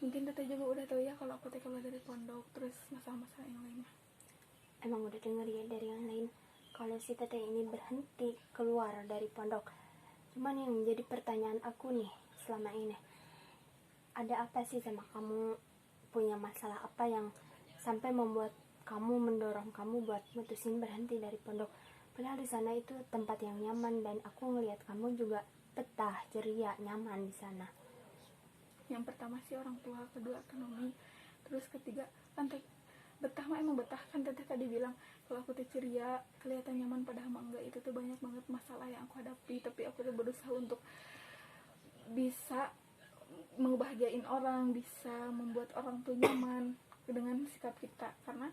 Mungkin Teteh juga udah tahu ya kalau aku teh keluar dari pondok, terus masalah-masalah yang lainnya. Emang udah denger ya dari yang lain kalau si Teteh ini berhenti keluar dari pondok. Cuman yang jadi pertanyaan aku nih selama ini, ada apa sih sama kamu? Punya masalah apa yang sampai membuat kamu mendorong kamu buat mutusin berhenti dari pondok? Padahal di sana itu tempat yang nyaman dan aku ngelihat kamu juga betah, ceria, nyaman di sana. Yang pertama sih orang tua, kedua ekonomi, terus ketiga kan betah mah emang betah kan. Teteh tadi bilang kalau aku teh ceria, kelihatan nyaman, padahal mah enggak. Itu tuh banyak banget masalah yang aku hadapi, tapi aku tuh berusaha untuk bisa ngebahagiain orang, bisa membuat orang tuh nyaman dengan sikap kita. Karena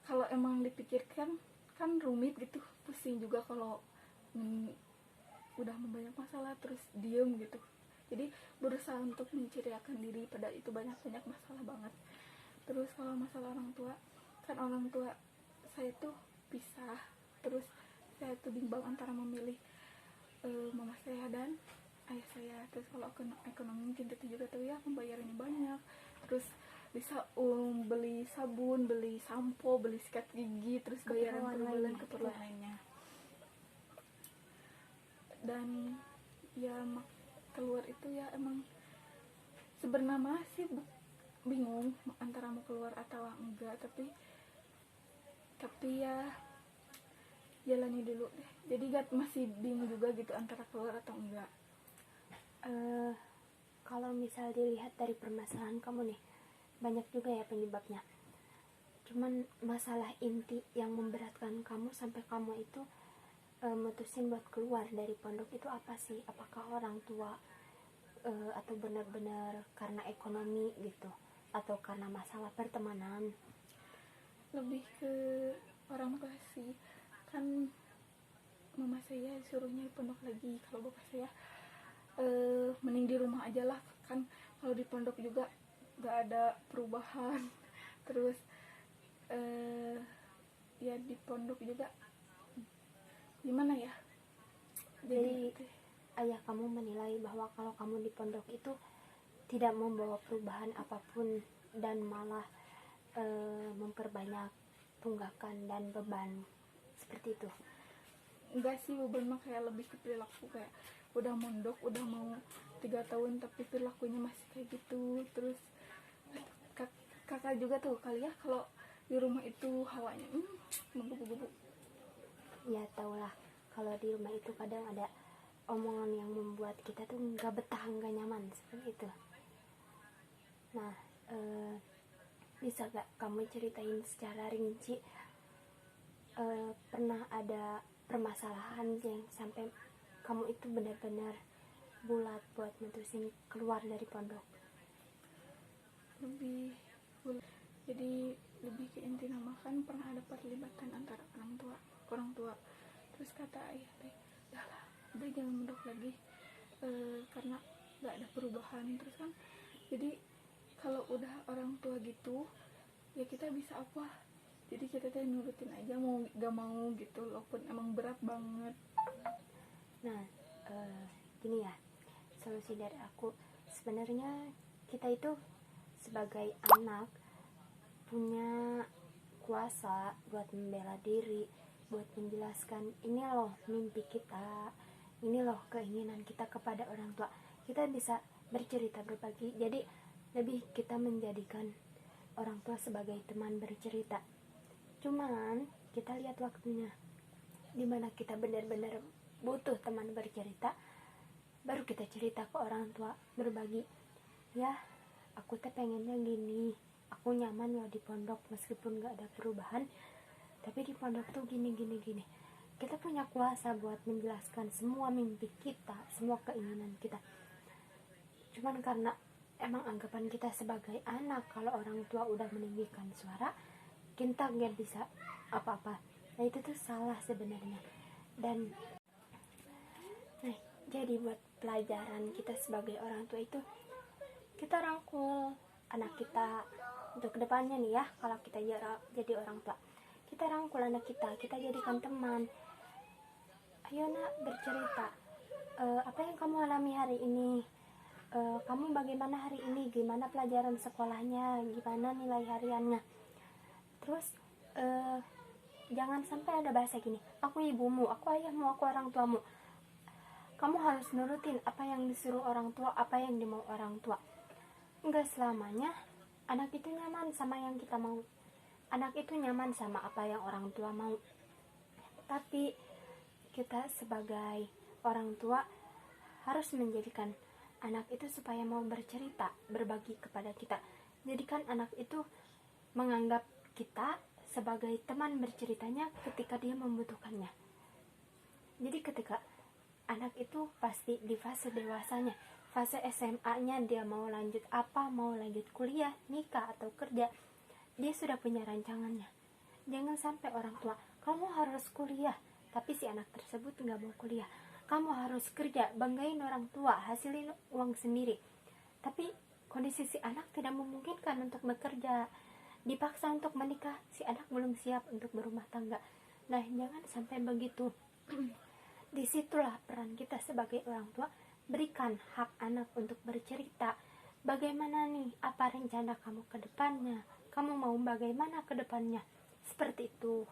kalau emang dipikirkan kan rumit gitu, pusing juga kalau udah banyak masalah terus diem gitu. Jadi berusaha untuk menceriakan diri, pada itu banyak masalah banget. Terus kalau masalah orang tua, kan orang tua saya tuh pisah, terus saya tuh bimbang antara memilih mama saya dan ayah saya. Terus kalau ekonomi mungkin kita juga tahu ya, pembayarannya banyak, terus bisa beli sabun, beli sampo, beli sikat gigi, terus bayaran per bulan, keperluan lainnya. Dan ya keluar itu ya emang sebenarnya sih bingung antara mau keluar atau enggak, tapi ya jalani dulu deh. Jadi masih bingung juga gitu antara keluar atau enggak. Kalau misal dilihat dari permasalahan kamu nih, banyak juga ya penyebabnya. Cuman masalah inti yang memberatkan kamu sampai kamu itu mutusin buat keluar dari pondok itu apa sih? Apakah orang tua atau benar-benar karena ekonomi gitu, atau karena masalah pertemanan? Lebih ke orang tua sih. Kan mama saya suruhnya di pondok lagi, kalau bapak saya mending di rumah aja lah. Kan kalau di pondok juga gak ada perubahan. Terus ya di pondok juga gimana ya, jadi ayah kamu menilai bahwa kalau kamu di pondok itu tidak membawa perubahan apapun dan malah memperbanyak tunggakan dan beban, seperti itu? Enggak sih, beban mah kayak lebih ke perilaku, kayak udah mondok udah mau 3 tahun tapi perilakunya masih kayak gitu. Terus kakak juga tuh kali ya kalau di rumah itu hawanya menggebu-gebu. Ya taulah, kalau di rumah itu kadang ada omongan yang membuat kita tuh nggak betah, nggak nyaman, seperti itu. Nah, bisa gak kamu ceritain secara rinci pernah ada permasalahan yang sampai kamu itu benar-benar bulat buat mutusin keluar dari pondok? Jadi lebih ke inti nama, kan pernah ada perlibatan antara orang tua. Terus kata ayah teh, udah jangan mondok lagi karena gak ada perubahan. Terus kan jadi kalau udah orang tua gitu ya kita bisa apa, jadi kita teh nurutin aja, mau gak mau gitu, walaupun emang berat banget. Nah, gini ya, solusi dari aku, sebenarnya kita itu sebagai anak punya kuasa buat membela diri, buat menjelaskan ini loh mimpi kita, ini loh keinginan kita kepada orang tua. Kita bisa bercerita, berbagi. Jadi lebih kita menjadikan orang tua sebagai teman bercerita. Cuman kita lihat waktunya, dimana kita benar-benar butuh teman bercerita, baru kita cerita ke orang tua, berbagi. Ya, aku teh pengennya gini, aku nyaman loh di pondok meskipun gak ada perubahan, tapi di pondok tuh gini. Kita punya kuasa buat menjelaskan semua mimpi kita, semua keinginan kita. Cuman karena emang anggapan kita sebagai anak, kalau orang tua udah meninggikan suara, kita gak bisa apa-apa. Nah itu tuh salah sebenarnya. Dan nah, jadi buat pelajaran kita sebagai orang tua itu, kita rangkul anak kita untuk kedepannya nih ya. Kalau kita jadi orang tua, kita rangkul anak kita jadikan teman. Ayo nak, bercerita, apa yang kamu alami hari ini, kamu bagaimana hari ini, gimana pelajaran sekolahnya, gimana nilai hariannya. Terus jangan sampai ada bahasa gini, aku ibumu, aku ayahmu, aku orang tuamu. Kamu harus nurutin apa yang disuruh orang tua, apa yang dimau orang tua. Enggak selamanya anak itu nyaman sama yang kita mau. Anak itu nyaman sama apa yang orang tua mau. Tapi kita sebagai orang tua harus menjadikan anak itu supaya mau bercerita, berbagi kepada kita. Jadikan anak itu menganggap kita sebagai teman berceritanya ketika dia membutuhkannya. Jadi ketika anak itu pasti di fase dewasanya, fase SMA-nya, dia mau lanjut apa, mau lanjut kuliah, nikah, atau kerja, dia sudah punya rancangannya. Jangan sampai orang tua, kamu harus kuliah, tapi si anak tersebut nggak mau kuliah. Kamu harus kerja, banggain orang tua, hasilin uang sendiri. Tapi kondisi si anak tidak memungkinkan untuk bekerja, dipaksa untuk menikah, si anak belum siap untuk berumah tangga. Nah, jangan sampai begitu. Disitulah peran kita sebagai orang tua, berikan hak anak untuk bercerita. Bagaimana nih, apa rencana kamu ke depannya? Kamu mau bagaimana ke depannya? Seperti itu.